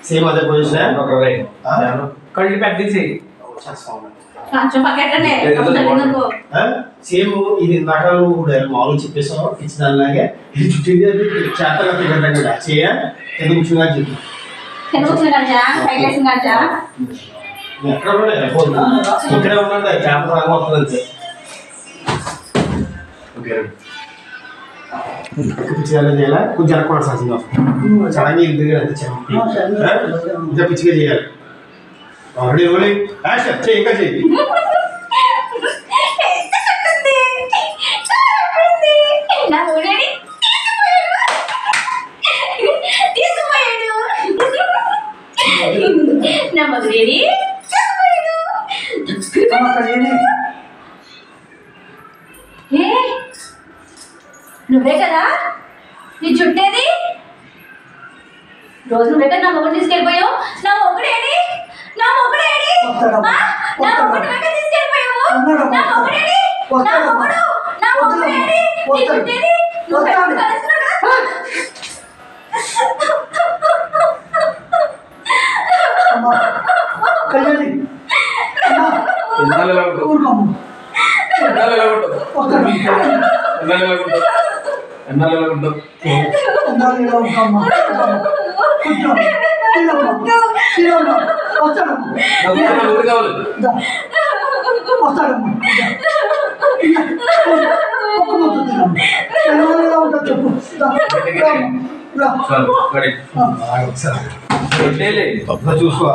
same అదే position కళ్ళు పెద్దసి same ఇది ఇందాక కూడా మామూలు చెప్పేసాం ఇచ్చినలాగే చేతగా చేయ తెలుగుగా చెప్పు ఎక్కడ ఇక్కడ ఉందండి చేప రాగా వస్తుంది పిచ్చిగా చేయాలి కొంచెం అనుకోండి సాధ్యంగా సడన్గా ఇంటి దగ్గర ఇంకా పిచ్చిగా చేయాలి ఆల్రెడీ ఇవ్వలే చెయ్యి ఇంకా చెయ్యి నువ్వే కదా నీ చుట్టేది రోజు నువ్వే కదా నా మొగుడు తీసుకెళ్ళిపోయావు నా మొగుడేడి నా మొగుడేడి నా మొగుడు వెంట తీసుకెళ్ళిపోయావు నా మొగుడేడి నా మొగుడు నా మొగుడేడి నీ చుట్టేది నువ్వు ఎప్పుడు కలుస్తున్నావు కళ్యాణి చూసుకో